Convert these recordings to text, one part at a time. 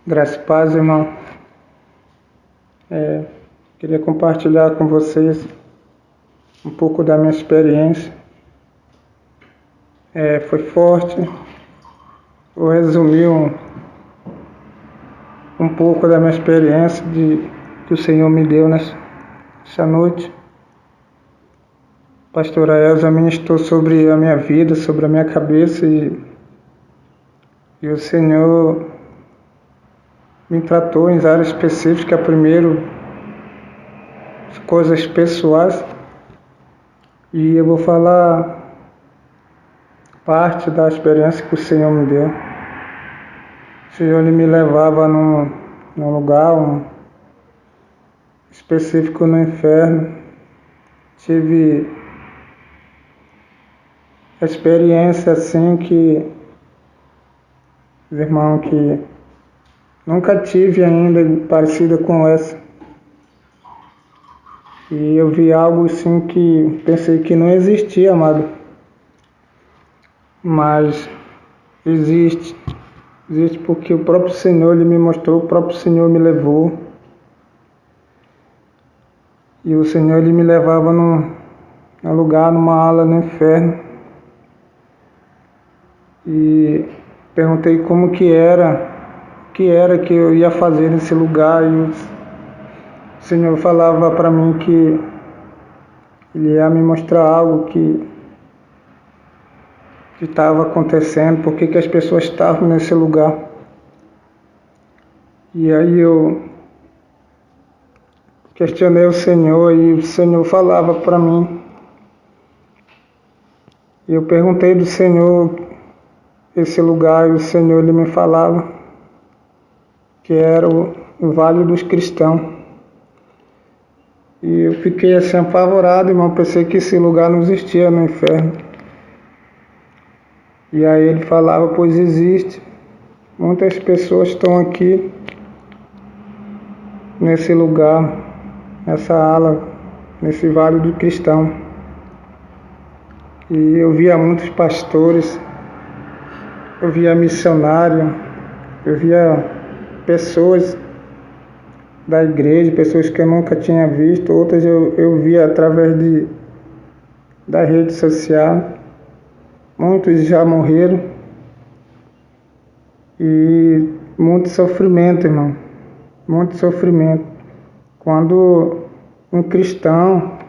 Graça e paz, irmão. Queria compartilhar com vocês um pouco da minha experiência. Foi forte. Vou resumir um pouco da minha experiência que o Senhor me deu nessa noite. A pastora Elza ministrou sobre a minha vida, sobre a minha cabeça e o Senhor me tratou em áreas específicas. Primeiro, as coisas pessoais, e eu vou falar parte da experiência que o Senhor me deu. O Senhor me levava num lugar específico no inferno. Tive experiência assim que, irmão, que nunca tive ainda parecida com essa. E eu vi algo assim que pensei que não existia, amado. Mas existe. Existe porque o próprio Senhor, Ele me mostrou, o próprio Senhor me levou. E o Senhor, Ele me levava num lugar, numa ala no inferno. E perguntei como que era que eu ia fazer nesse lugar, e o Senhor falava para mim que Ele ia me mostrar algo que estava acontecendo, por que as pessoas estavam nesse lugar. E aí eu questionei o Senhor e o Senhor falava para mim. E eu perguntei do Senhor esse lugar, e o Senhor, Ele me falava que era o Vale dos Cristãos. E eu fiquei assim apavorado, irmão, pensei que esse lugar não existia no inferno. E aí Ele falava, pois existe. Muitas pessoas estão aqui, nesse lugar, nessa ala, nesse Vale do Cristão. E eu via muitos pastores, eu via missionário, eu via pessoas da igreja, pessoas que eu nunca tinha visto, outras eu via através da rede social. Muitos já morreram. E muito sofrimento, irmão. Muito sofrimento. Quando um cristão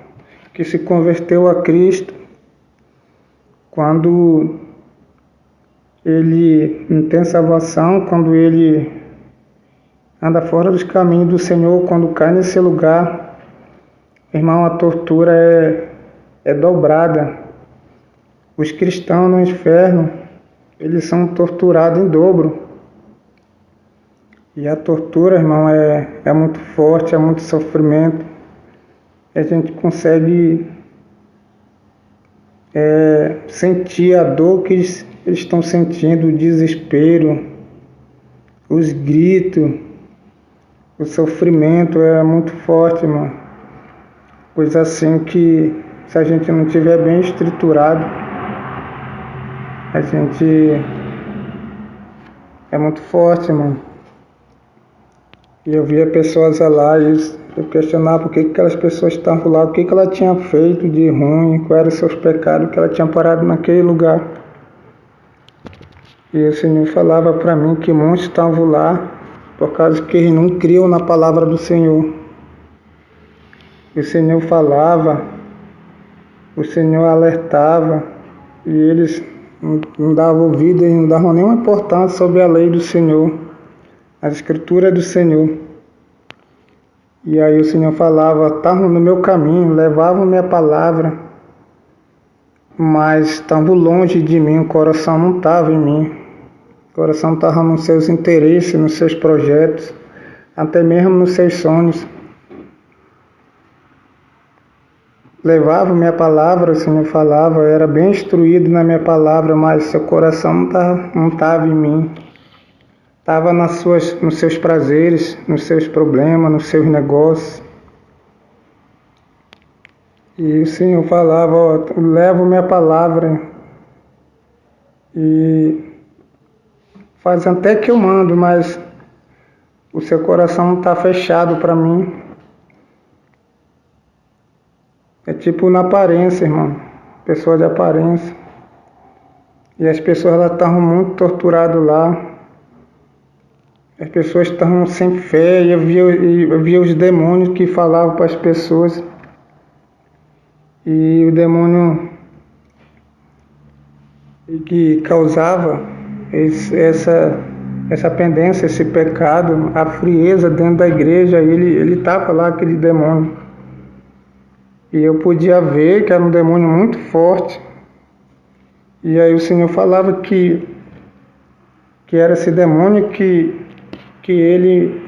que se converteu a Cristo, quando ele não tem salvação, quando ele anda fora dos caminhos do Senhor, quando cai nesse lugar, irmão, a tortura é dobrada. Os cristãos no inferno, eles são torturados em dobro. E a tortura, irmão, é muito forte, é muito sofrimento. A gente consegue sentir a dor que eles estão sentindo, o desespero, os gritos, o sofrimento é muito forte, irmão. Coisa assim que, se a gente não estiver bem estruturado, a gente é muito forte, irmão. E eu via pessoas lá e eu questionava por que aquelas pessoas estavam lá, o que ela tinha feito de ruim, quais eram os seus pecados, que ela tinha parado naquele lugar. E o Senhor falava para mim que muitos estavam lá por causa que eles não criam na palavra do Senhor. E o Senhor falava, o Senhor alertava, e eles não davam ouvido e não davam nenhuma importância sobre a lei do Senhor, as escrituras do Senhor. E aí o Senhor falava, estavam no meu caminho, levavam minha palavra, mas estavam longe de mim, o coração não estava em mim. O coração estava nos seus interesses, nos seus projetos, até mesmo nos seus sonhos. Levava minha palavra, o Senhor falava, eu era bem instruído na minha palavra, mas seu coração não estava em mim. Estava nos seus prazeres, nos seus problemas, nos seus negócios. E o Senhor falava, ó, levo minha palavra e faz até que eu mando, mas o seu coração está fechado para mim. É tipo na aparência, irmão. Pessoa de aparência. E as pessoas estavam muito torturadas lá. As pessoas estavam sem fé. E eu via os demônios que falavam para as pessoas. E o demônio que causava essa pendência, esse pecado, a frieza dentro da igreja, ele estava lá, aquele demônio. E eu podia ver que era um demônio muito forte. E aí o Senhor falava que era esse demônio que ele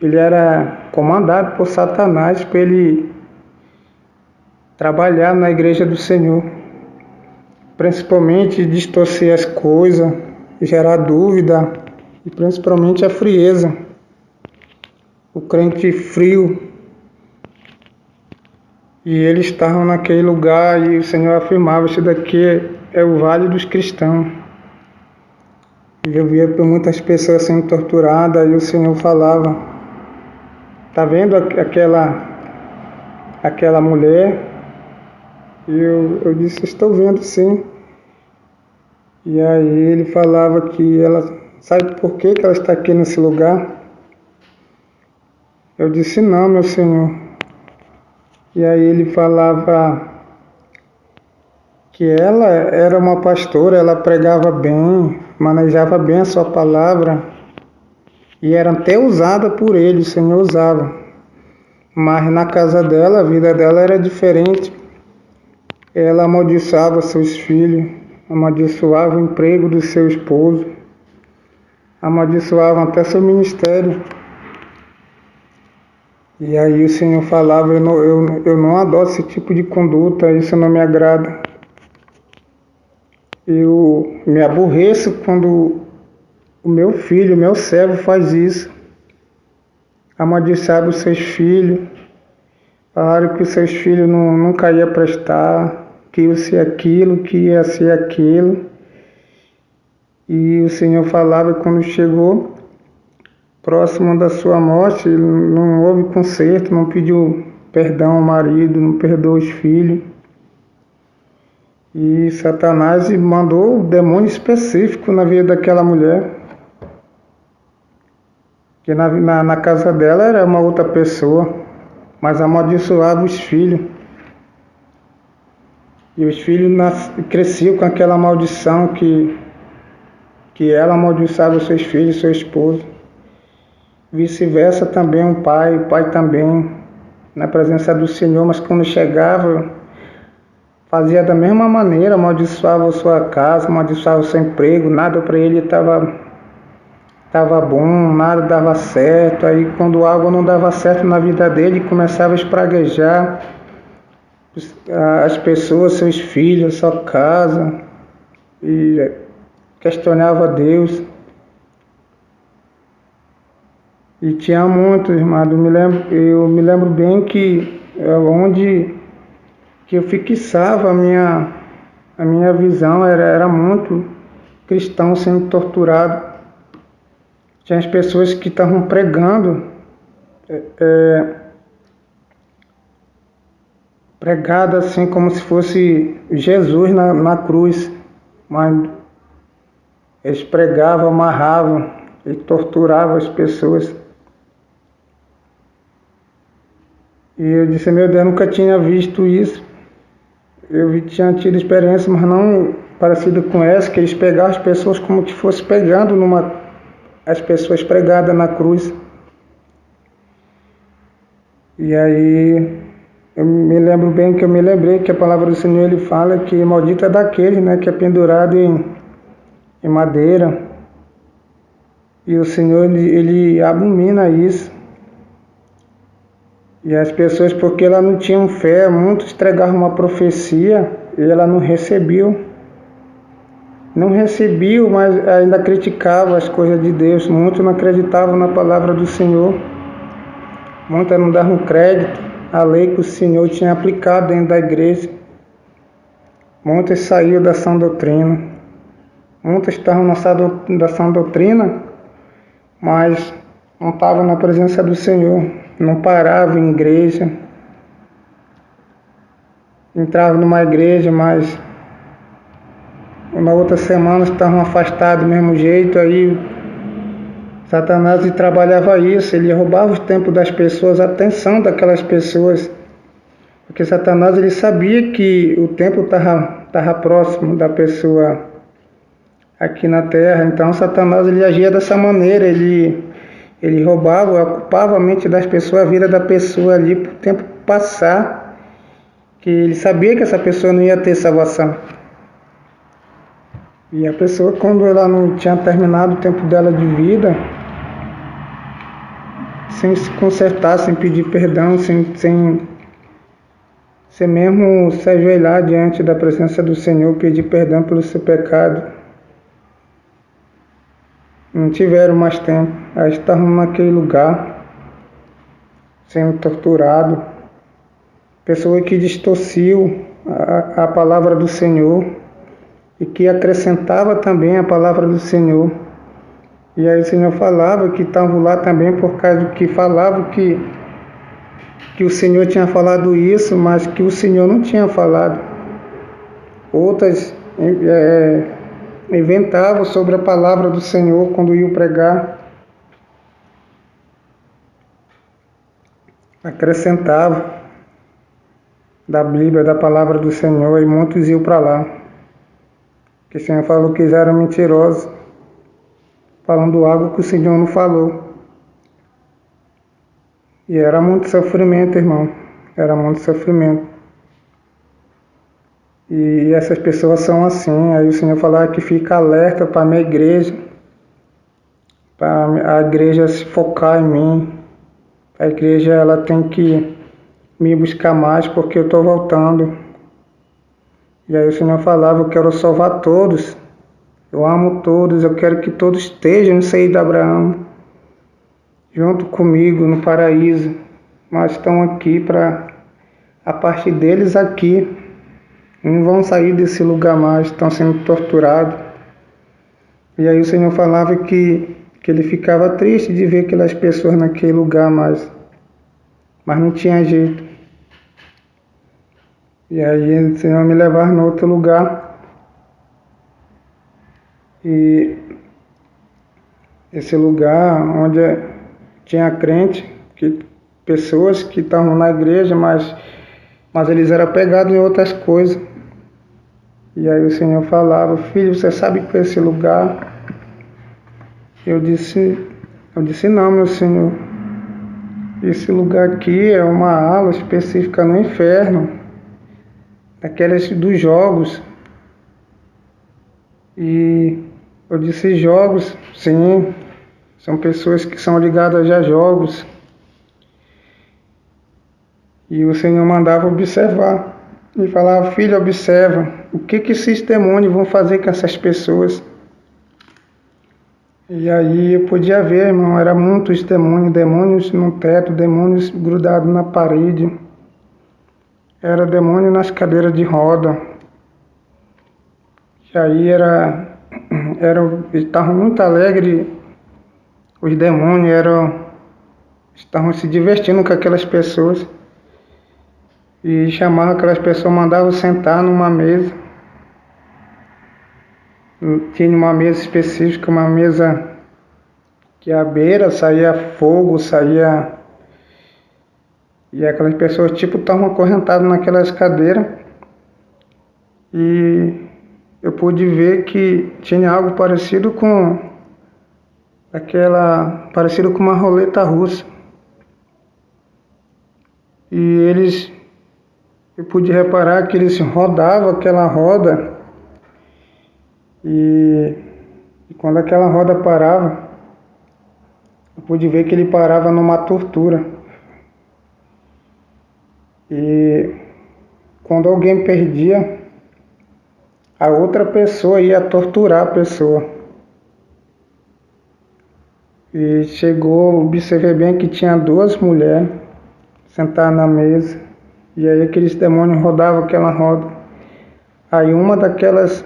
era comandado por Satanás para ele trabalhar na igreja do Senhor. Principalmente distorcer as coisas, gerar dúvida e principalmente a frieza. O crente frio. E eles estavam naquele lugar e o Senhor afirmava, isso daqui é o vale dos cristãos. E eu via muitas pessoas sendo torturadas e o Senhor falava, tá vendo aquela mulher? E eu disse, estou vendo sim. E aí ele falava que ela, sabe por que ela está aqui nesse lugar? Eu disse, não, meu Senhor. E aí ele falava que ela era uma pastora, ela pregava bem, manejava bem a sua palavra e era até usada por ele, o Senhor usava. Mas na casa dela, a vida dela era diferente. Ela amaldiçoava seus filhos, amaldiçoava o emprego do seu esposo, amaldiçoava até seu ministério. E aí o Senhor falava, eu não adoro esse tipo de conduta, isso não me agrada. Eu me aborreço quando o meu filho, o meu servo faz isso. Amaldiçoava os seus filhos, falaram que os seus filhos nunca iam prestar, que ia ser aquilo, que ia ser aquilo. E o Senhor falava quando chegou próximo da sua morte, não houve conserto, não pediu perdão ao marido, não perdoou os filhos. E Satanás mandou um demônio específico na vida daquela mulher. Que na casa dela era uma outra pessoa, mas amaldiçoava os filhos. E os filhos cresciam com aquela maldição que ela amaldiçoava os seus filhos, seu esposo. Vice-versa também o pai também, na presença do Senhor, mas quando chegava, fazia da mesma maneira, amaldiçoava a sua casa, amaldiçoava o seu emprego, nada para ele estava bom, nada dava certo. Aí quando algo não dava certo na vida dele, começava a espraguejar as pessoas, seus filhos, sua casa, e questionava Deus. E tinha muito, irmão, eu me lembro bem que onde que eu fixava a minha visão era muito cristão sendo torturado. Tinha as pessoas que estavam pregando, pregado assim como se fosse Jesus na cruz, mas eles pregavam, amarravam e torturavam as pessoas. E eu disse, meu Deus, eu nunca tinha visto isso. Eu tinha tido experiência, mas não parecida com essa, que eles pegavam as pessoas como se fosse pegando as pessoas pregadas na cruz. E aí eu me lembro bem que eu me lembrei que a palavra do Senhor ele fala que maldito é daquele, né, que é pendurado em madeira. E o Senhor, ele abomina isso. E as pessoas, porque elas não tinham fé, muitos entregavam uma profecia e ela não recebeu. Não recebeu, mas ainda criticava as coisas de Deus. Muitos não acreditavam na palavra do Senhor. Muitos não davam crédito à lei que o Senhor tinha aplicado dentro da igreja. Muitos saíram da sã doutrina. Muitos estavam na sã doutrina, mas não estavam na presença do Senhor. Não paravam em igreja. Entravam numa igreja, mas na outra semana estavam afastados do mesmo jeito. Aí Satanás trabalhava isso, ele roubava o tempo das pessoas, a atenção daquelas pessoas, porque Satanás ele sabia que o tempo estava próximo da pessoa aqui na terra. Então Satanás ele agia dessa maneira, ele roubava, ocupava a mente das pessoas, a vida da pessoa ali para o tempo passar, que ele sabia que essa pessoa não ia ter salvação. E a pessoa, quando ela não tinha terminado o tempo dela de vida, sem se consertar, sem pedir perdão, sem mesmo se ajoelhar diante da presença do Senhor, pedir perdão pelo seu pecado, não tiveram mais tempo. Aí estavam naquele lugar, sendo torturado. Pessoa que distorceu a palavra do Senhor e que acrescentava também a palavra do Senhor. E aí o Senhor falava que estavam lá também por causa do que falavam que o Senhor tinha falado isso, mas que o Senhor não tinha falado. Outras inventavam sobre a palavra do Senhor quando iam pregar. Acrescentavam da Bíblia, da palavra do Senhor, e muitos iam para lá. Que o Senhor falou que eles eram mentirosos, falando algo que o Senhor não falou. E era muito sofrimento, irmão. Era muito sofrimento. E essas pessoas são assim. Aí o Senhor falava que fica alerta para a minha igreja, para a igreja se focar em mim. A igreja ela tem que me buscar mais, porque eu estou voltando. E aí o Senhor falava: eu quero salvar todos, eu amo todos, eu quero que todos estejam no seio de Abraão, junto comigo no paraíso, mas estão aqui para, a parte deles aqui, não vão sair desse lugar mais, estão sendo torturados. E aí o Senhor falava que ele ficava triste de ver aquelas pessoas naquele lugar, mas não tinha jeito. E aí o Senhor me levava em outro lugar. E esse lugar onde tinha crente, pessoas que estavam na igreja, mas eles eram pegados em outras coisas. E aí o Senhor falava: filho, você sabe que é esse lugar? Eu disse não, meu Senhor. Esse lugar aqui é uma ala específica no inferno, daquelas dos jogos. E eu disse: jogos? Sim, são pessoas que são ligadas a jogos. E o Senhor mandava observar. E falava: filho, observa, o que esses demônios vão fazer com essas pessoas? E aí eu podia ver, irmão, eram muitos demônios no teto, demônios grudados na parede. Era demônio nas cadeiras de roda. E aí estavam muito alegres, os demônios estavam se divertindo com aquelas pessoas. E chamavam aquelas pessoas, mandavam sentar numa mesa. Tinha uma mesa específica, uma mesa que à beira saía fogo, e aquelas pessoas estavam acorrentadas naquelas cadeiras. E eu pude ver que tinha algo parecido com uma roleta russa. E eu pude reparar que eles rodavam aquela roda. E quando aquela roda parava, eu pude ver que ele parava numa tortura. E quando alguém perdia, a outra pessoa ia torturar a pessoa. E chegou, observei bem que tinha 2 mulheres sentadas na mesa. E aí aqueles demônios rodavam aquela roda. Aí uma daquelas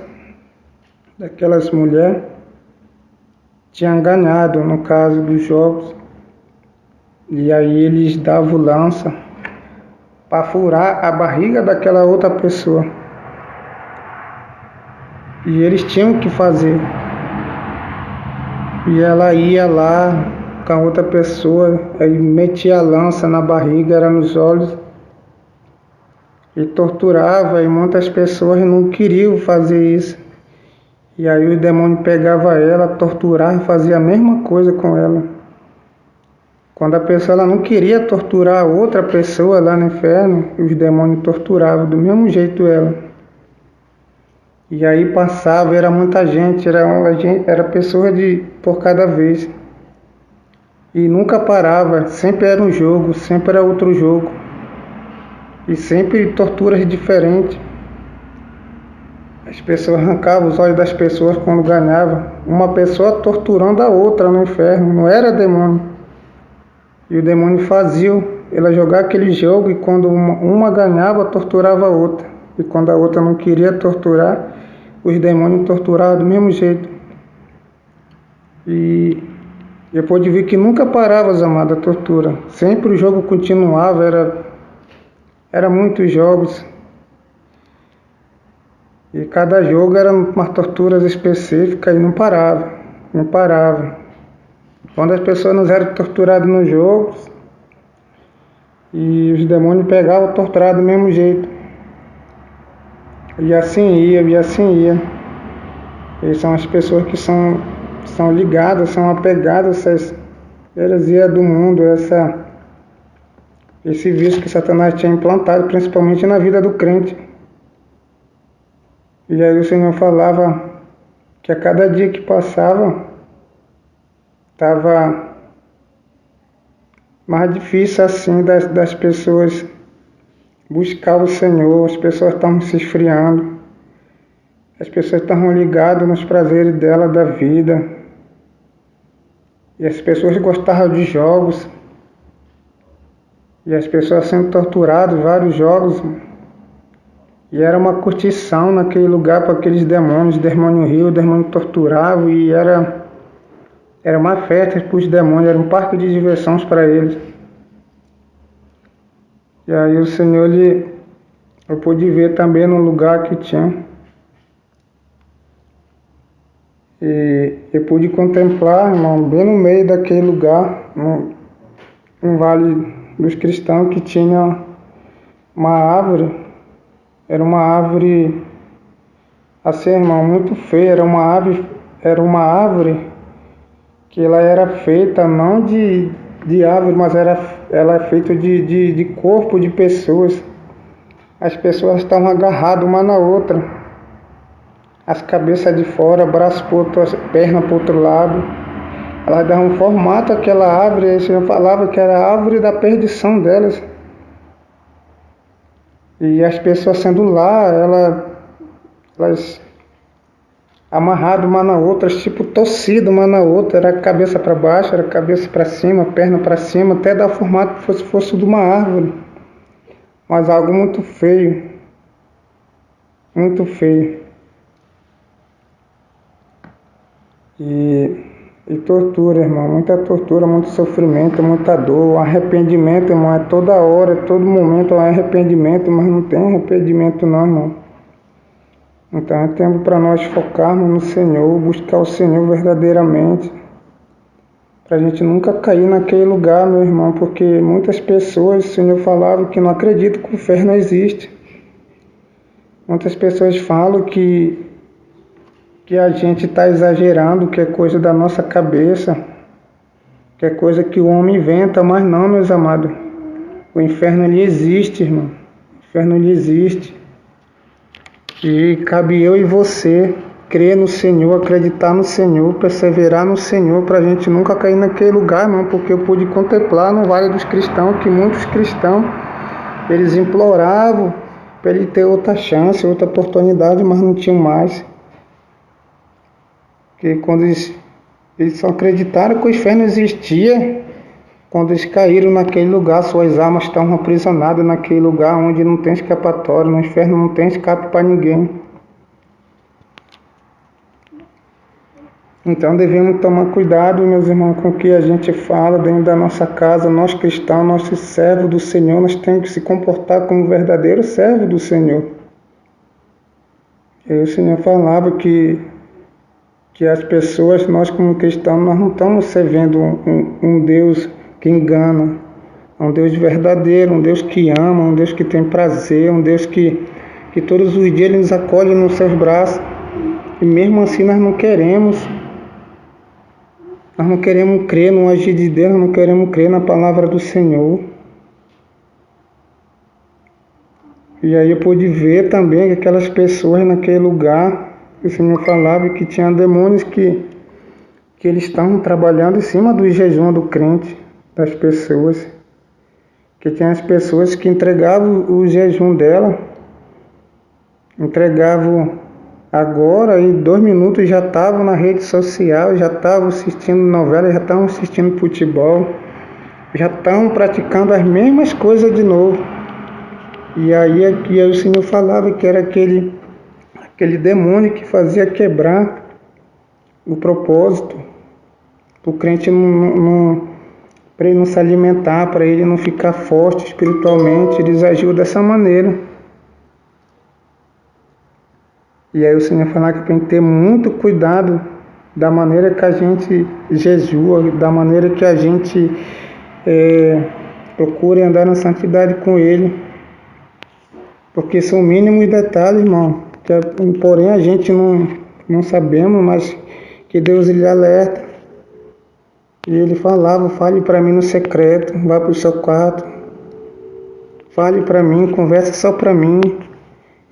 mulheres tinha ganhado, no caso dos jogos. E aí eles davam lança para furar a barriga daquela outra pessoa. E eles tinham que fazer. E ela ia lá com a outra pessoa, aí metia a lança na barriga, era nos olhos, e torturava, e muitas pessoas não queriam fazer isso. E aí o demônio pegava ela, torturava, fazia a mesma coisa com ela. Quando a pessoa ela não queria torturar a outra pessoa lá no inferno, os demônios torturavam do mesmo jeito ela. E aí passava, era muita gente, era pessoa por cada vez. E nunca parava, sempre era um jogo, sempre era outro jogo. E sempre torturas diferentes. As pessoas arrancavam os olhos das pessoas quando ganhavam. Uma pessoa torturando a outra no inferno, não era demônio. E o demônio fazia ela jogar aquele jogo, e quando uma ganhava, torturava a outra. E quando a outra não queria torturar, os demônios torturavam do mesmo jeito. E eu pude ver que nunca parava, os amados, a tortura. Sempre o jogo continuava, era muitos jogos. E cada jogo era uma tortura específica e não parava. Quando as pessoas não eram torturadas nos jogos, e os demônios pegavam torturados do mesmo jeito. E assim ia. E são as pessoas que são ligadas, são apegadas a essas heresias do mundo, esse vício que Satanás tinha implantado, principalmente na vida do crente. E aí o Senhor falava que a cada dia que passava, estava mais difícil assim das pessoas buscar o Senhor. As pessoas estavam se esfriando, as pessoas estavam ligadas nos prazeres dela, da vida, e as pessoas gostavam de jogos, e as pessoas sendo torturadas, vários jogos, e era uma curtição naquele lugar para aqueles demônios. O demônio ria, o demônio torturava, e era uma festa para os demônios, era um parque de diversões para eles. E aí o Senhor, eu pude ver também no lugar que tinha. E eu pude contemplar, irmão, bem no meio daquele lugar, no Vale dos Cristãos, que tinha uma árvore. Era uma árvore, assim, irmão, muito feia. Era uma árvore que ela era feita não de árvore, mas ela é feita de corpo de pessoas. As pessoas estavam agarradas uma na outra, as cabeças de fora, braço para outro, as pernas para o outro lado. Elas davam um formato àquela árvore, e o Senhor falava que era a árvore da perdição delas. E as pessoas sendo lá, elas amarradas uma na outra, tipo torcidas uma na outra. Era cabeça para baixo, era cabeça para cima, perna para cima, até dar formato que fosse de uma árvore. Mas algo muito feio. Muito feio. E tortura, irmão, muita tortura, muito sofrimento, muita dor, arrependimento, irmão, é toda hora, todo momento é arrependimento, mas não tem arrependimento não, irmão. Então é tempo para nós focarmos no Senhor, buscar o Senhor verdadeiramente, para a gente nunca cair naquele lugar, meu irmão, porque muitas pessoas, o Senhor falava que não acreditam que o inferno existe. Muitas pessoas falam que a gente está exagerando, que é coisa da nossa cabeça, que é coisa que o homem inventa, mas não, meus amados. O inferno ele existe, irmão. O inferno ele existe. E cabe eu e você crer no Senhor, acreditar no Senhor, perseverar no Senhor, para a gente nunca cair naquele lugar, não, porque eu pude contemplar no Vale dos Cristãos que muitos cristãos, eles imploravam para ele ter outra chance, outra oportunidade, mas não tinham mais. Porque quando eles só acreditaram que o inferno existia, quando eles caíram naquele lugar, suas almas estavam aprisionadas naquele lugar onde não tem escapatória, no inferno não tem escape para ninguém. Então devemos tomar cuidado, meus irmãos, com o que a gente fala dentro da nossa casa. Nós cristãos, nós servos do Senhor, nós temos que se comportar como verdadeiro servo do Senhor. E o Senhor falava que as pessoas, nós como cristãos, nós não estamos servindo um Deus que engana, um Deus verdadeiro, um Deus que ama, um Deus que tem prazer, um Deus que todos os dias Ele nos acolhe nos seus braços. E mesmo assim nós não queremos crer no agir de Deus, nós não queremos crer na palavra do Senhor. E aí eu pude ver também que aquelas pessoas naquele lugar, o Senhor falava que tinha demônios que eles estavam trabalhando em cima do jejum do crente, das pessoas. Que tinha as pessoas que entregavam o jejum dela, entregavam agora, e 2 minutos já estavam na rede social, já estavam assistindo novela, já estavam assistindo futebol, já estavam praticando as mesmas coisas de novo. E aí o Senhor falava que era aquele demônio que fazia quebrar o propósito, para o crente para ele não se alimentar, para ele não ficar forte espiritualmente. Eles agiam dessa maneira. E aí o Senhor falava que tem que ter muito cuidado da maneira que a gente jejua, da maneira que a gente procura andar na santidade com Ele. Porque são mínimos detalhes, irmão. Porém a gente não sabemos, mas que Deus Ele alerta. E Ele falava: fale para mim no secreto, vá para o seu quarto, fale para mim, converse só para mim,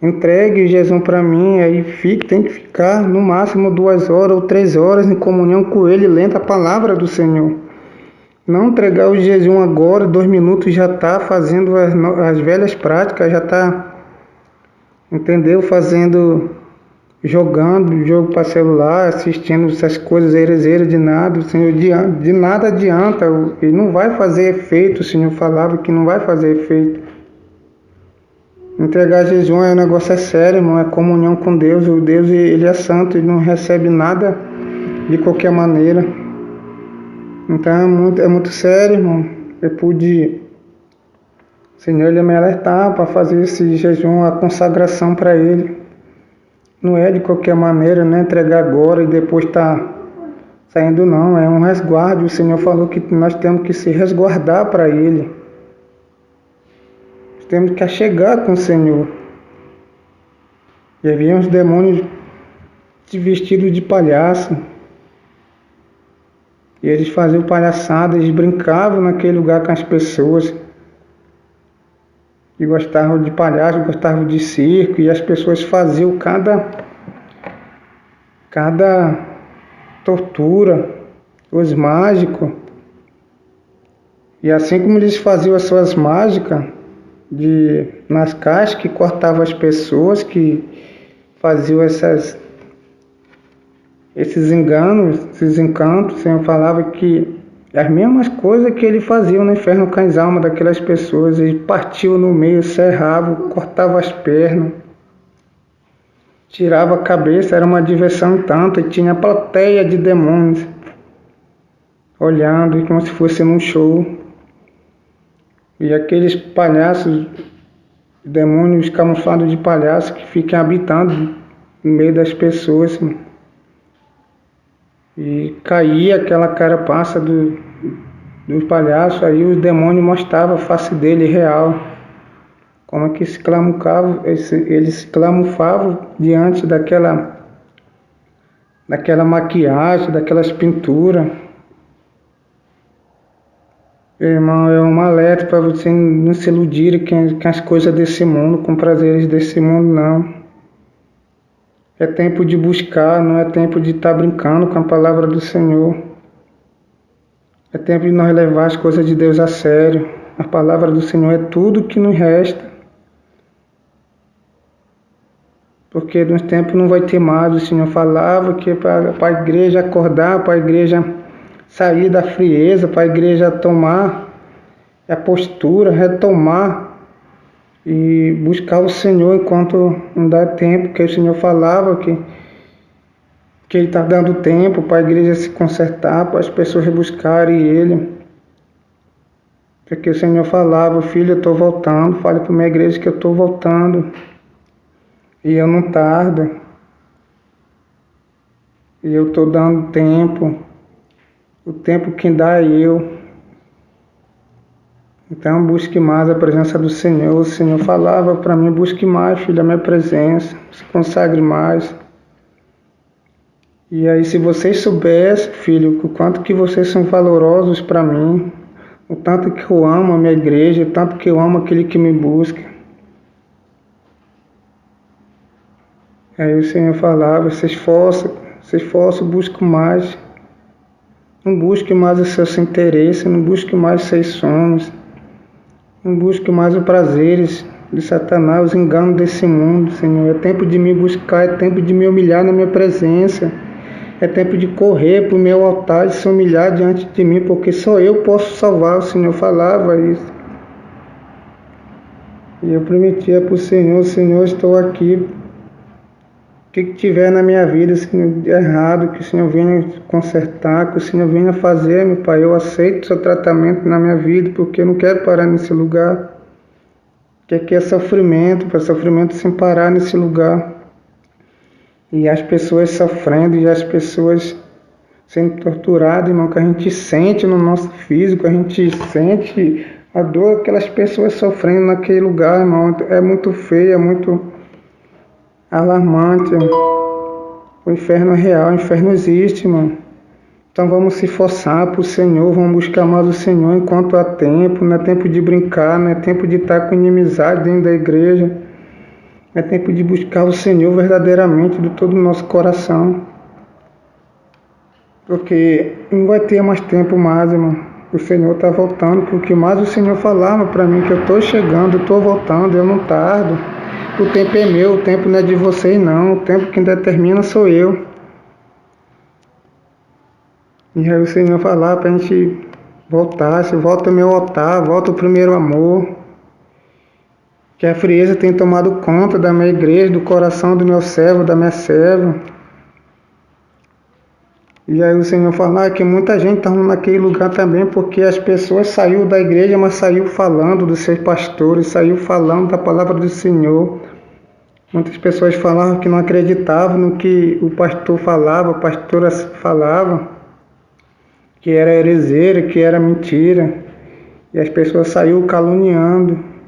entregue o jejum para mim. Aí tem que ficar no máximo 2 horas ou 3 horas em comunhão com Ele, lendo a palavra do Senhor. Não entregar o jejum agora, 2 minutos já está fazendo as velhas práticas, já está, entendeu? Jogando jogo para celular, assistindo essas coisas herezeiras de nada. O Senhor de nada adianta, ele não vai fazer efeito. O Senhor falava que não vai fazer efeito. Entregar jejum é um negócio sério, irmão, é comunhão com Deus. O Deus, Ele é santo, Ele não recebe nada de qualquer maneira. Então é muito sério, irmão. O Senhor Ele me alertar para fazer esse jejum, a consagração para Ele. Não é de qualquer maneira, não é entregar agora e depois tá saindo, não. É um resguardo. O Senhor falou que nós temos que se resguardar para Ele. Nós temos que achegar com o Senhor. E havia uns demônios vestidos de palhaço. E eles faziam palhaçada, eles brincavam naquele lugar com as pessoas. E gostavam de palhaço, gostavam de circo, e as pessoas faziam cada tortura, os mágicos. E assim como eles faziam as suas mágicas nas caixas, que cortavam as pessoas, que faziam esses enganos, esses encantos, o Senhor falava que as mesmas coisas que ele fazia no inferno com as almas daquelas pessoas. Ele partiu no meio, serrava, cortava as pernas, tirava a cabeça, era uma diversão tanto, e tinha plateia de demônios olhando, como se fosse num show. E aqueles palhaços, demônios camuflados de palhaço, que ficam habitando no meio das pessoas. E caía aquela carapaça do palhaço, aí os demônios mostravam a face dele real. Como é que eles se camuflavam diante daquela maquiagem, daquelas pinturas. Irmão, é um alerta para você não se iludir com as coisas desse mundo, com prazeres desse mundo, não. É tempo de buscar, não é tempo de estar brincando com a palavra do Senhor. É tempo de nós levar as coisas de Deus a sério. A palavra do Senhor é tudo que nos resta. Porque nos tempos não vai ter mais. O Senhor falava que para a igreja acordar, para a igreja sair da frieza, para a igreja tomar a postura, retomar e buscar o Senhor enquanto não dá tempo, que o Senhor falava que Ele está dando tempo para a igreja se consertar, para as pessoas buscarem Ele. Porque o Senhor falava: filho, eu estou voltando, fale para a minha igreja que eu estou voltando. E eu não tardo. E eu estou dando tempo. O tempo quem dá é eu. Então busque mais a presença do Senhor. O Senhor falava para mim: busque mais, filho, a minha presença. Se consagre mais. E aí, se vocês soubessem, filho, o quanto que vocês são valorosos para mim, o tanto que eu amo a minha igreja, o tanto que eu amo aquele que me busca. Aí o Senhor falava: se esforce, busque mais. Não busque mais os seus interesses, não busque mais os seus sonhos, não busque mais os prazeres de Satanás, os enganos desse mundo, Senhor. É tempo de me buscar, é tempo de me humilhar na minha presença. É tempo de correr para o meu altar e se humilhar diante de mim, porque só eu posso salvar. O Senhor falava isso. E eu prometia para o Senhor: Senhor, estou aqui. O que tiver na minha vida, Senhor, de errado, que o Senhor venha consertar, que o Senhor venha fazer, meu Pai. Eu aceito o seu tratamento na minha vida, porque eu não quero parar nesse lugar. Que aqui é sofrimento, para sofrimento sem parar nesse lugar. E as pessoas sofrendo, e as pessoas sendo torturadas, irmão, que a gente sente no nosso físico, a gente sente a dor, aquelas pessoas sofrendo naquele lugar, irmão. É muito feio, é muito alarmante. O inferno é real, o inferno existe, irmão. Então vamos se forçar para o Senhor, vamos buscar mais o Senhor enquanto há tempo. Não é tempo de brincar, não é tempo de estar com inimizade dentro da igreja. É tempo de buscar o Senhor verdadeiramente de todo o nosso coração. Porque não vai ter mais tempo mais, irmão. O Senhor está voltando, porque mais o Senhor falava para mim que eu estou chegando, eu estou voltando, eu não tardo. O tempo é meu, o tempo não é de vocês não, o tempo quem determina sou eu. E aí o Senhor falava para a gente voltar, se volta ao meu altar, volta ao primeiro amor. Que a frieza tem tomado conta da minha igreja, do coração do meu servo, da minha serva. E aí o Senhor falava que muita gente estava naquele lugar também, porque as pessoas saíram da igreja, mas saíram falando dos seus pastores, saíram falando da palavra do Senhor. Muitas pessoas falavam que não acreditavam no que o pastor falava, a pastora falava, que era heresia, que era mentira. E as pessoas saíram caluniando.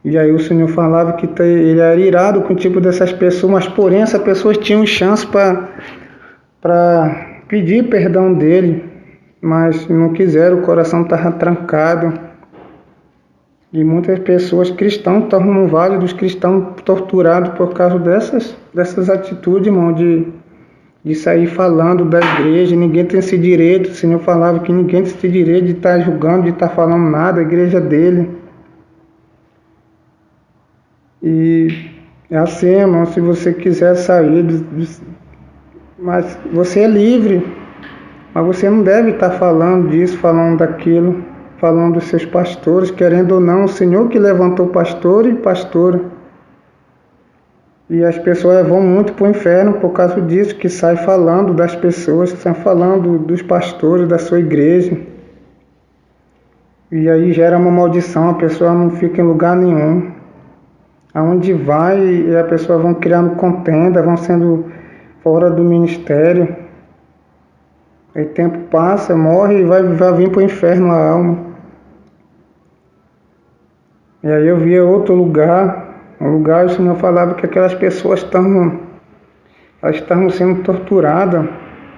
E aí o Senhor falava que ele era irado com o tipo dessas pessoas, mas porém essas pessoas tinham chance para pedir perdão dele, mas não quiseram, o coração estava trancado. E muitas pessoas, cristãos, estavam no vale dos cristãos torturados por causa dessas atitudes, irmão, de sair falando da igreja. Ninguém tem esse direito. O Senhor falava que ninguém tem esse direito de estar julgando, de estar falando nada, a igreja dele. E é assim, irmão, se você quiser sair, mas você é livre, mas você não deve estar falando disso, falando daquilo, falando dos seus pastores, querendo ou não, o Senhor que levantou pastor e pastora. E as pessoas vão muito para o inferno por causa disso, que sai falando das pessoas, sai falando dos pastores da sua igreja. E aí gera uma maldição, a pessoa não fica em lugar nenhum. Aonde vai, e a pessoa vão criando contenda, vão sendo fora do ministério. Aí tempo passa, morre e vai vir para o inferno a alma. E aí eu via outro lugar, um lugar o Senhor falava que aquelas pessoas estavam sendo torturadas.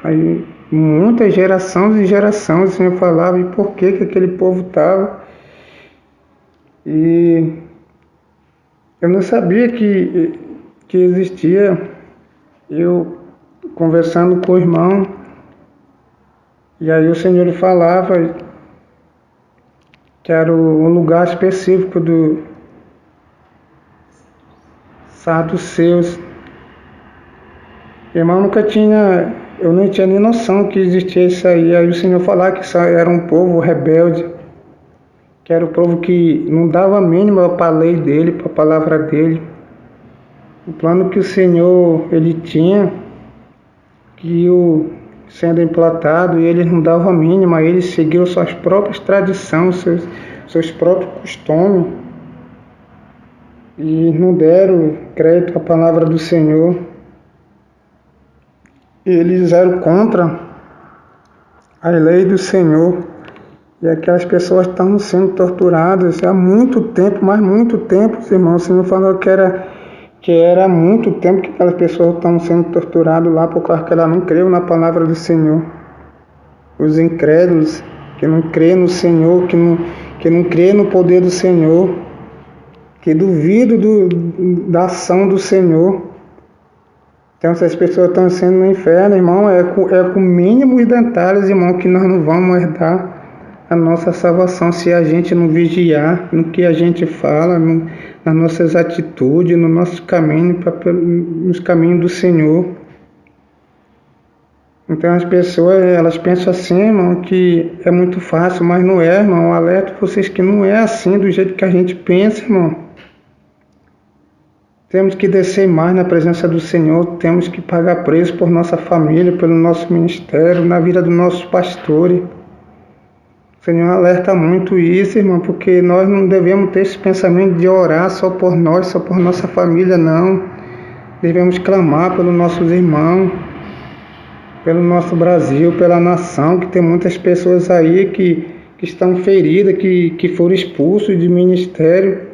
Aí muitas gerações e gerações o Senhor falava e por que aquele povo estava. E eu não sabia que existia eu conversando com o irmão, e aí o Senhor falava que era o lugar específico do saduceus. Irmão, eu não tinha nem noção que existia isso aí. Aí o Senhor falava que isso era um povo rebelde, que era o povo que não dava a mínima para a lei dele, para a palavra dele. O plano que o Senhor ele tinha, que sendo implantado, e eles não davam a mínima, eles seguiam suas próprias tradições, seus próprios costumes, e não deram crédito à palavra do Senhor. Eles eram contra a lei do Senhor, e aquelas pessoas estavam sendo torturadas há muito tempo, mas muito tempo, irmãos. O Senhor falou que era há muito tempo que aquelas pessoas estavam sendo torturadas lá por causa que elas não creram na palavra do Senhor. Os incrédulos que não creem no Senhor, que não creem no poder do Senhor, que duvidam da ação do Senhor. Então, se as pessoas estão sendo no inferno, irmão, é com mínimos detalhes, irmão, que nós não vamos herdar a nossa salvação se a gente não vigiar no que a gente fala, nas nossas atitudes, no nosso caminho, nos caminhos do Senhor. Então as pessoas, elas pensam assim, irmão, que é muito fácil, mas não é, irmão. Eu alerto vocês que não é assim do jeito que a gente pensa, irmão. Temos que descer mais na presença do Senhor, temos que pagar preço por nossa família, pelo nosso ministério, na vida dos nossos pastores. O Senhor alerta muito isso, irmão, porque nós não devemos ter esse pensamento de orar só por nós, só por nossa família, não. Devemos clamar pelos nossos irmãos, pelo nosso Brasil, pela nação, que tem muitas pessoas aí que estão feridas, que foram expulsos de ministério.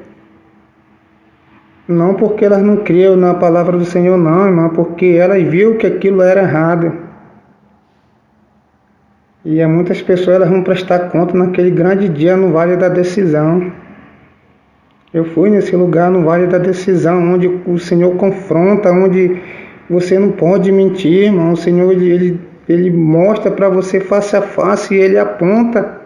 Não porque elas não criam na palavra do Senhor, não, irmão, porque elas viram que aquilo era errado. E muitas pessoas elas vão prestar conta naquele grande dia no Vale da Decisão. Eu fui nesse lugar no Vale da Decisão, onde o Senhor confronta, onde você não pode mentir, irmão. O Senhor ele mostra para você face a face e ele aponta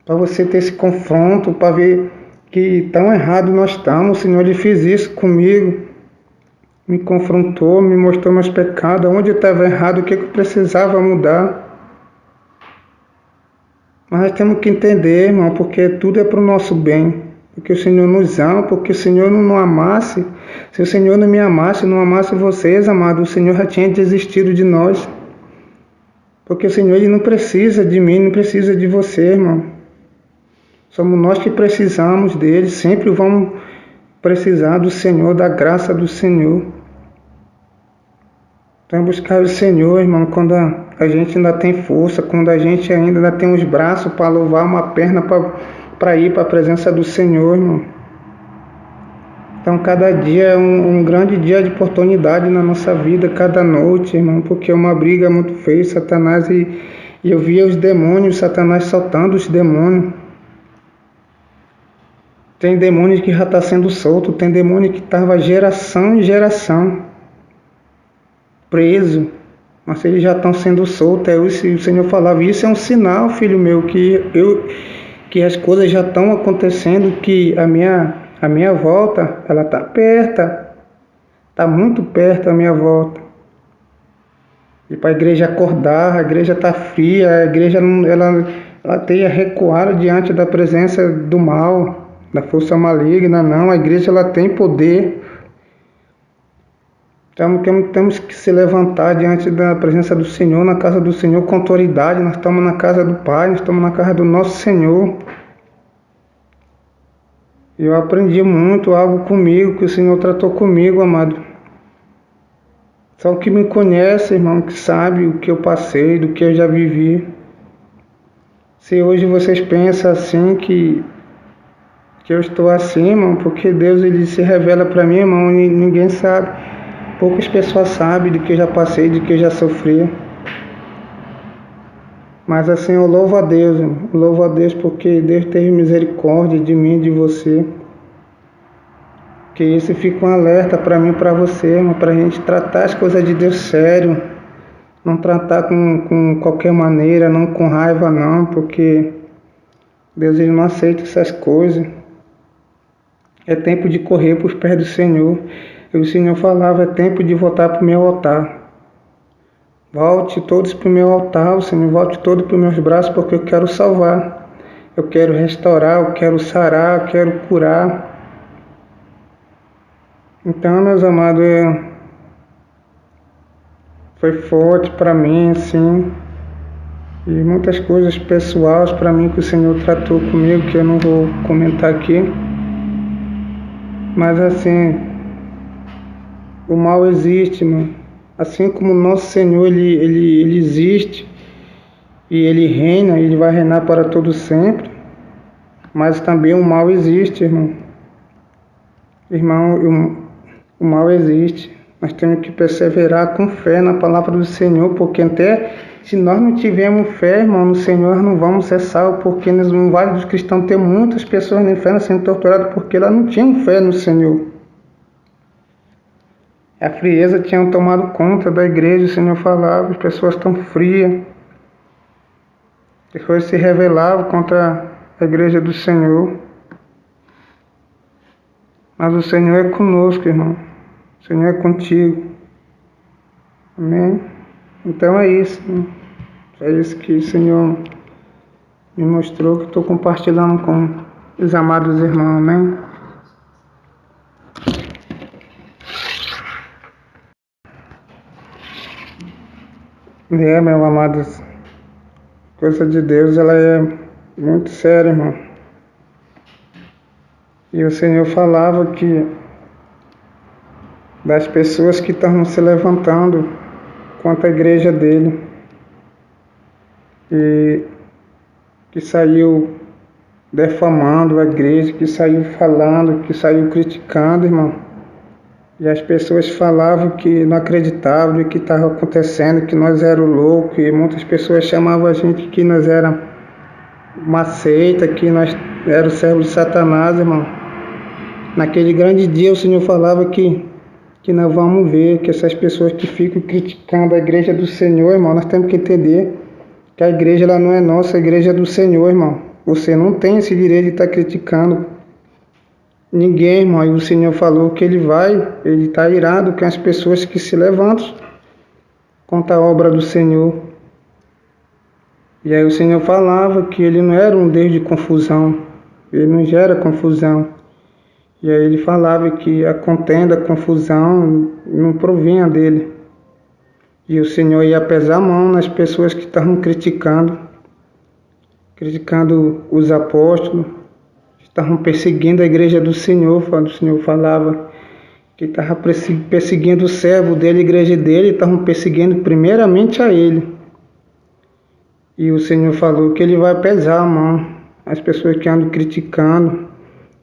para você ter esse confronto, para ver que tão errado nós estamos. O Senhor ele fez isso comigo, me confrontou, me mostrou meus pecados, onde eu estava errado, o que eu precisava mudar. Mas nós temos que entender, irmão, porque tudo é para o nosso bem, porque o Senhor nos ama, porque o Senhor não nos amasse. Se o Senhor não me amasse, não amasse vocês, amados, o Senhor já tinha desistido de nós. Porque o Senhor ele não precisa de mim, não precisa de você, irmão. Somos nós que precisamos dele, sempre vamos precisar do Senhor, da graça do Senhor. Então buscar o Senhor, irmão, quando a gente ainda tem força, quando a gente ainda tem os braços para louvar, uma perna para ir para a presença do Senhor, irmão. Então cada dia é um grande dia de oportunidade na nossa vida, cada noite, irmão, porque é uma briga muito feia, Satanás, e eu via os demônios, Satanás soltando os demônios. Tem demônio que já está sendo solto, tem demônio que estava geração em geração preso, mas eles já estão sendo soltos. O Senhor falava, isso é um sinal, filho meu, que as coisas já estão acontecendo, que a minha volta, ela está perto, está muito perto a minha volta. E para a igreja acordar, a igreja está fria, a igreja ela tem recuado diante da presença do mal, da força maligna. Não, a igreja ela tem poder. Então temos que se levantar diante da presença do Senhor, na casa do Senhor com autoridade. Nós estamos na casa do Pai, nós estamos na casa do nosso Senhor. Eu aprendi muito algo comigo, que o Senhor tratou comigo, amado. Só o que me conhece, irmão, que sabe o que eu passei, do que eu já vivi. Se hoje vocês pensam assim que eu estou assim, irmão, porque Deus ele se revela para mim, irmão, e ninguém sabe. Poucas pessoas sabem do que eu já passei, do que eu já sofri. Mas assim, eu louvo a Deus, irmão. Louvo a Deus porque Deus teve misericórdia de mim e de você. Que isso fica um alerta para mim e para você, irmão, para a gente tratar as coisas de Deus sério, não tratar com qualquer maneira, não com raiva não, porque Deus ele não aceita essas coisas. É tempo de correr para os pés do Senhor. E o Senhor falava, é tempo de voltar para o meu altar. Volte todos para o meu altar, Senhor, volte todos para os meus braços, porque eu quero salvar. Eu quero restaurar, eu quero sarar, eu quero curar. Então, meus amados, foi forte para mim, assim, e muitas coisas pessoais para mim que o Senhor tratou comigo, que eu não vou comentar aqui. Mas assim, o mal existe, irmão. Assim como o nosso Senhor, ele existe e ele reina, ele vai reinar para todo sempre, mas também o mal existe, irmão. Irmão, o mal existe. Nós temos que perseverar com fé na palavra do Senhor, porque até se nós não tivermos fé, irmão, no Senhor, não vamos ser salvos, porque no Vale dos Cristãos tem muitas pessoas no inferno sendo torturadas porque elas não tinham fé no Senhor. A frieza tinha tomado conta da igreja, o Senhor falava, as pessoas estão frias. Depois se rebelavam contra a igreja do Senhor. Mas o Senhor é conosco, irmão. O Senhor é contigo. Amém? Então é isso. Né? É isso que o Senhor me mostrou, que eu estou compartilhando com os amados irmãos. Amém? Meus amados, a coisa de Deus ela é muito séria, irmão. E o Senhor falava que das pessoas que estavam se levantando contra a igreja dele e que saiu defamando a igreja, que saiu falando, que saiu criticando, irmão. E as pessoas falavam que não acreditavam do que estava acontecendo, que nós éramos loucos, e muitas pessoas chamavam a gente que nós éramos uma seita, que nós éramos servos de Satanás, irmão. Naquele grande dia o Senhor falava que nós vamos ver que essas pessoas que ficam criticando a igreja do Senhor, irmão, nós temos que entender que a igreja ela não é nossa, a igreja é do Senhor, irmão. Você não tem esse direito de estar criticando ninguém, irmão. E o Senhor falou que ele está irado com as pessoas que se levantam contra a obra do Senhor. E aí o Senhor falava que ele não era um Deus de confusão, ele não gera confusão. E aí ele falava que a contenda, a confusão não provinha dele. E o Senhor ia pesar a mão nas pessoas que estavam criticando os apóstolos, estavam perseguindo a igreja do Senhor. O Senhor falava que estava perseguindo o servo dele, a igreja dele, estavam perseguindo primeiramente a ele. E o Senhor falou que ele vai pesar a mão as pessoas que andam criticando,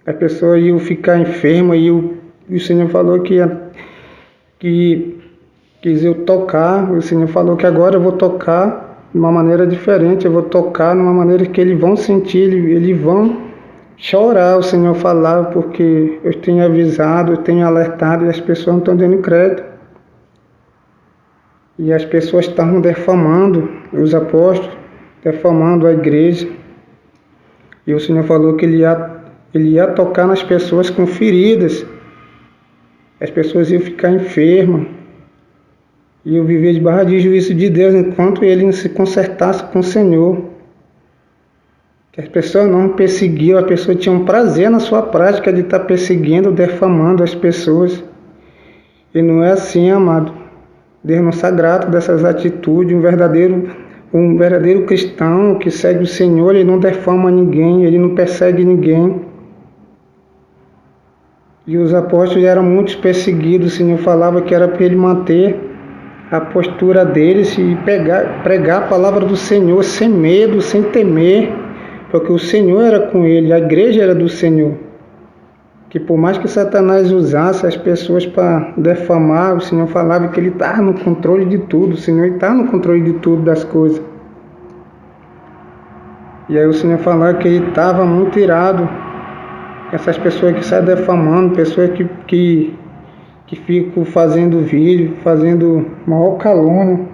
as pessoas iam ficar enfermas, e o Senhor falou que quis eu tocar. O Senhor falou que agora eu vou tocar de uma maneira diferente, eu vou tocar de uma maneira que eles vão sentir, eles vão chorar. O Senhor falava, porque eu tenho avisado, eu tenho alertado, e as pessoas não estão dando crédito. E as pessoas estavam defamando os apóstolos, defamando a igreja. E o Senhor falou que ele ia tocar nas pessoas com feridas. As pessoas iam ficar enfermas. Iam viver debaixo de juízo de Deus enquanto ele não se consertasse com o Senhor. Que as pessoas não perseguiam, a pessoa tinha um prazer na sua prática de estar perseguindo, defamando as pessoas. E não é assim, amado. Deus não se agrada dessas atitudes. Um verdadeiro cristão que segue o Senhor, ele não defama ninguém, ele não persegue ninguém. E os apóstolos eram muito perseguidos. O Senhor falava que era para ele manter a postura deles e pregar a palavra do Senhor sem medo, sem temer, porque o Senhor era com ele, a igreja era do Senhor. Que por mais que Satanás usasse as pessoas para defamar, o Senhor falava que ele estava no controle de tudo, o Senhor está no controle de tudo das coisas. E aí o Senhor falava que ele estava muito irado essas pessoas que saem defamando, pessoas que ficam fazendo vídeo, fazendo maior calúnia.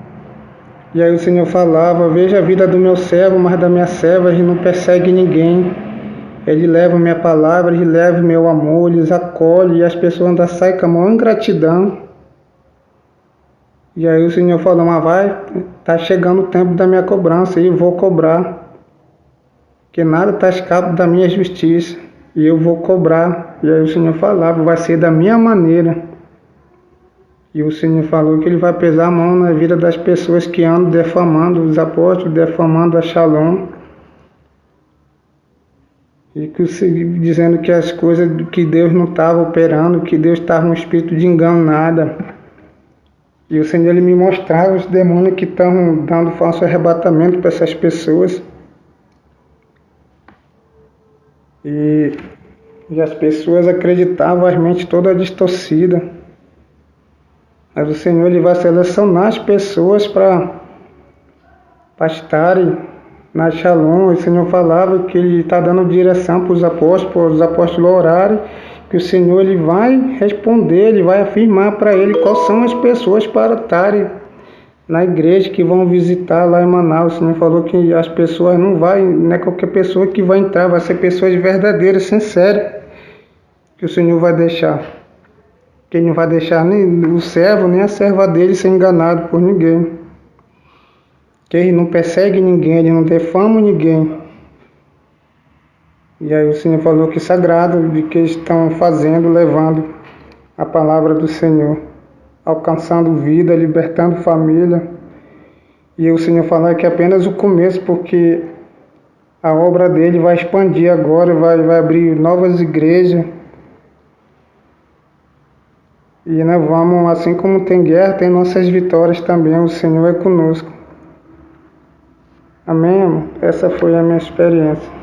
E aí o Senhor falava: veja a vida do meu servo, mas da minha serva ele não persegue ninguém. Ele leva a minha palavra, ele leva o meu amor, eles acolhem, e as pessoas ainda saem com a maior ingratidão. E aí o Senhor falou: mas tá chegando o tempo da minha cobrança, e eu vou cobrar. Que nada está escapado da minha justiça, e eu vou cobrar. E aí o Senhor falava: vai ser da minha maneira. E o Senhor falou que ele vai pesar a mão na vida das pessoas que andam defamando os apóstolos, defamando a Shalom. E dizendo que as coisas que Deus não estava operando, que Deus estava um espírito de engano, nada. E o Senhor ele me mostrava os demônios que estão dando falso arrebatamento para essas pessoas. E as pessoas acreditavam, as mentes todas distorcidas. Mas o Senhor ele vai selecionar as pessoas para estarem na Shalom. O Senhor falava que ele está dando direção para os apóstolos orarem, que o Senhor ele vai responder, ele vai afirmar para ele quais são as pessoas para estarem na igreja que vão visitar lá em Manaus. O Senhor falou que as pessoas não é qualquer pessoa que vai entrar, vai ser pessoas verdadeiras, sinceras, que o Senhor vai deixar. Que ele não vai deixar nem o servo, nem a serva dele ser enganado por ninguém. Que ele não persegue ninguém, ele não defama ninguém. E aí o Senhor falou que sagrado de que eles estão fazendo, levando a palavra do Senhor, alcançando vida, libertando família. E o Senhor falou que é apenas o começo, porque a obra dele vai expandir agora, vai abrir novas igrejas. E nós vamos, assim como tem guerra, tem nossas vitórias também, o Senhor é conosco. Amém, amor? Essa foi a minha experiência.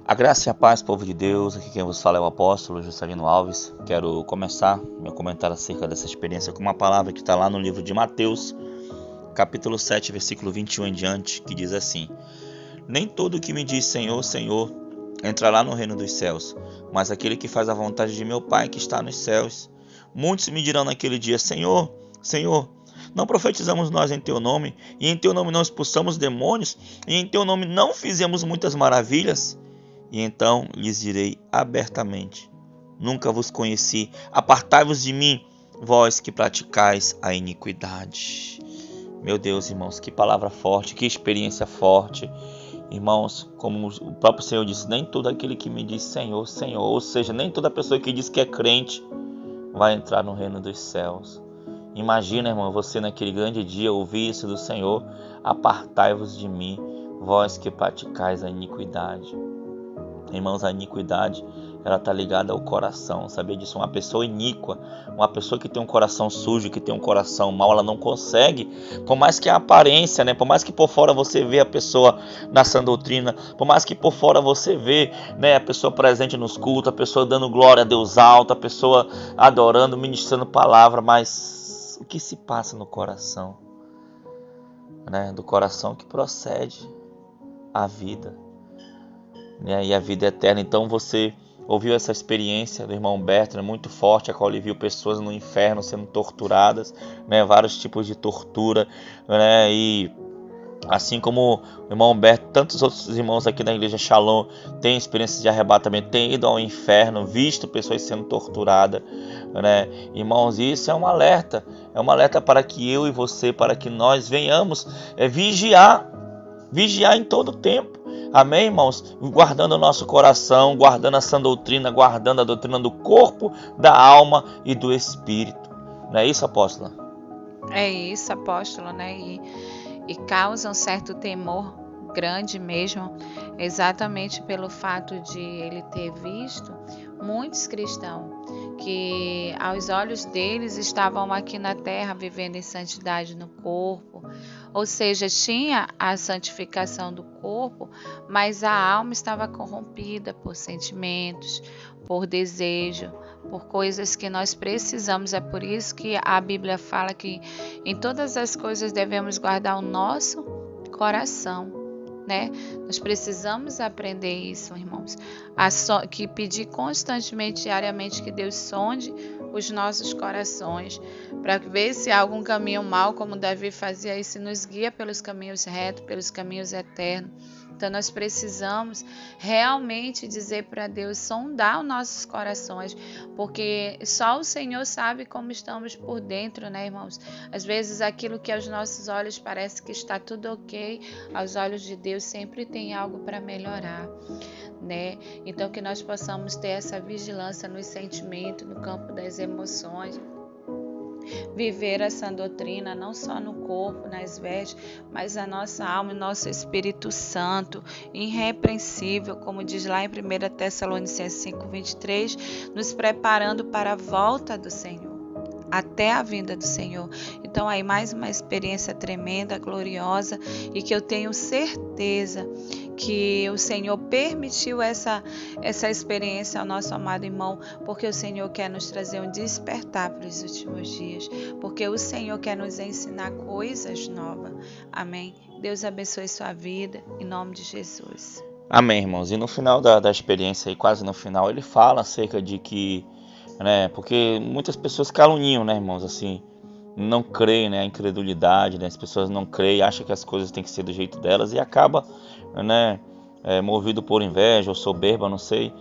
A graça e a paz, povo de Deus. Aqui quem vos fala é o apóstolo Juscelino Alves. Quero começar meu comentário acerca dessa experiência com uma palavra que está lá no livro de Mateus, capítulo 7, versículo 21 em diante, que diz assim: nem todo o que me diz Senhor, Senhor, entrará no reino dos céus, mas aquele que faz a vontade de meu Pai que está nos céus. Muitos me dirão naquele dia: Senhor, Senhor, não profetizamos nós em teu nome, e em teu nome não expulsamos demônios, e em teu nome não fizemos muitas maravilhas? E então lhes direi abertamente: nunca vos conheci, apartai-vos de mim, vós que praticais a iniquidade. Meu Deus, irmãos, que palavra forte, que experiência forte. Irmãos, como o próprio Senhor disse, nem todo aquele que me diz Senhor, Senhor, ou seja, nem toda pessoa que diz que é crente vai entrar no reino dos céus. Imagina, irmão, você naquele grande dia ouvir isso do Senhor: apartai-vos de mim, vós que praticais a iniquidade. Irmãos, a iniquidade, ela está ligada ao coração, sabia disso? Uma pessoa iníqua, uma pessoa que tem um coração sujo, que tem um coração mau, ela não consegue, por mais que a aparência, né? Por mais que por fora você vê a pessoa na sã doutrina, por mais que por fora você vê, né, a pessoa presente nos cultos, a pessoa dando glória a Deus alto, a pessoa adorando, ministrando palavra, mas o que se passa no coração, né? Do coração que procede a vida, e a vida eterna. Então você ouviu essa experiência do irmão Bertrand, muito forte, a qual ele viu pessoas no inferno sendo torturadas, né, vários tipos de tortura, né, e assim como o irmão Bertrand, tantos outros irmãos aqui na igreja Shalom têm experiências de arrebatamento, têm ido ao inferno, visto pessoas sendo torturadas, né, irmãos, isso é um alerta para que eu e você, para que nós venhamos vigiar em todo tempo. Amém, irmãos? Guardando o nosso coração, guardando a sã doutrina, guardando a doutrina do corpo, da alma e do espírito. Não é isso, apóstola? É isso, apóstolo, né? E causa um certo temor grande mesmo, exatamente pelo fato de ele ter visto muitos cristãos que aos olhos deles estavam aqui na terra vivendo em santidade no corpo, ou seja, tinha a santificação do corpo, mas a alma estava corrompida por sentimentos, por desejo, por coisas que nós precisamos. É por isso que a Bíblia fala que em todas as coisas devemos guardar o nosso coração, né? Nós precisamos aprender isso, irmãos, que pedir constantemente, diariamente, que Deus sonde os nossos corações, para ver se há algum caminho mau, como Davi fazia isso, nos guia pelos caminhos retos, pelos caminhos eternos. Então nós precisamos realmente dizer para Deus, sondar os nossos corações, porque só o Senhor sabe como estamos por dentro, né, irmãos? Às vezes aquilo que aos nossos olhos parece que está tudo ok, aos olhos de Deus sempre tem algo para melhorar, né? Então que nós possamos ter essa vigilância nos sentimentos, no campo das emoções, viver essa doutrina não só no corpo, nas vestes, mas a nossa alma e nosso Espírito Santo, irrepreensível, como diz lá em 1 Tessalonicenses 5:23, nos preparando para a volta do Senhor, até a vinda do Senhor. Então aí mais uma experiência tremenda, gloriosa, e que eu tenho certeza que o Senhor permitiu essa experiência ao nosso amado irmão, porque o Senhor quer nos trazer um despertar para os últimos dias, porque o Senhor quer nos ensinar coisas novas. Amém? Deus abençoe sua vida, em nome de Jesus. Amém, irmãos. E no final da experiência, aí, quase no final, ele fala acerca de que, né, porque muitas pessoas caluniam, né, irmãos, assim, não creem, né, a incredulidade, né, as pessoas não creem, acham que as coisas têm que ser do jeito delas e acaba, né, movido por inveja ou soberba, não sei,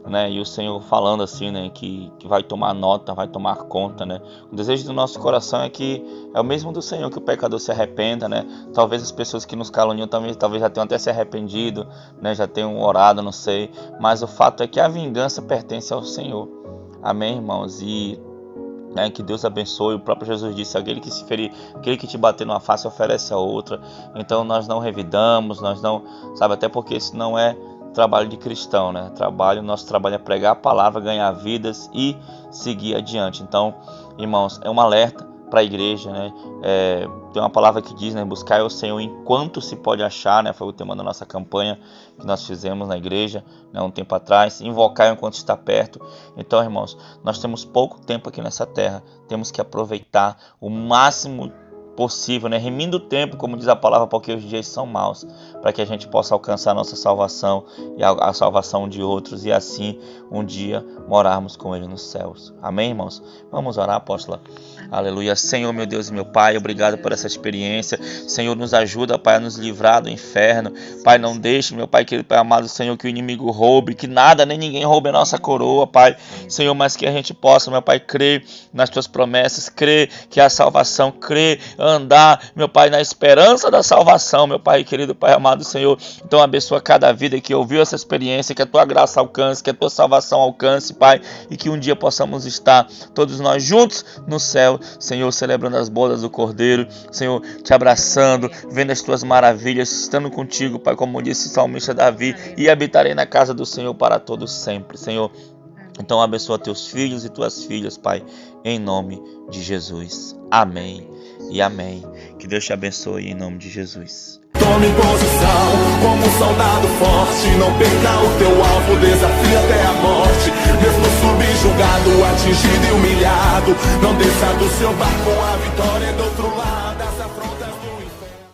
né, e o Senhor falando assim, né, que vai tomar nota, vai tomar conta, né. O desejo do nosso coração é que é o mesmo do Senhor, que o pecador se arrependa, né. Talvez as pessoas que nos caluniam talvez já tenham até se arrependido, né, já tenham orado, não sei, mas o fato é que a vingança pertence ao Senhor. Amém, irmãos? E que Deus abençoe. O próprio Jesus disse: aquele que se ferir, aquele que te bater numa face oferece a outra. Então nós não revidamos, nós não, sabe, até porque isso não é trabalho de cristão, né? Nosso trabalho é pregar a palavra, ganhar vidas e seguir adiante. Então, irmãos, é um alerta para a igreja, né? Tem uma palavra que diz, né? Buscar o Senhor enquanto se pode achar, né? Foi o tema da nossa campanha que nós fizemos na igreja, né, um tempo atrás. Invocar enquanto está perto. Então, irmãos, nós temos pouco tempo aqui nessa terra. Temos que aproveitar o máximo possível, né? Remindo o tempo, como diz a palavra, porque os dias são maus, para que a gente possa alcançar a nossa salvação e a salvação de outros, e assim um dia morarmos com Ele nos céus. Amém, irmãos? Vamos orar, apóstola. Aleluia. Senhor, meu Deus e meu Pai, obrigado por essa experiência. Senhor, nos ajuda, Pai, a nos livrar do inferno. Pai, não deixe, meu Pai querido, Pai amado, Senhor, que o inimigo roube, que nada nem ninguém roube a nossa coroa, Pai. Senhor, mas que a gente possa, meu Pai, crer nas Tuas promessas, crer que a salvação, crer, andar, meu Pai, na esperança da salvação, meu Pai querido, Pai amado, Senhor. Então abençoa cada vida que ouviu essa experiência, que a Tua graça alcance, que a Tua salvação alcance, Pai, e que um dia possamos estar todos nós juntos no céu, Senhor, celebrando as bodas do Cordeiro, Senhor, te abraçando, vendo as Tuas maravilhas, estando contigo, Pai, como disse o salmista Davi, e habitarei na casa do Senhor para todos sempre, Senhor. Então abençoa Teus filhos e Tuas filhas, Pai, em nome de Jesus. Amém e amém. Que Deus te abençoe em nome de Jesus. Tome posição como um soldado forte. Não perca o teu alvo, desafia até a morte. Mesmo subjugado, atingido e humilhado, não desça do seu barco, a vitória é do outro lado.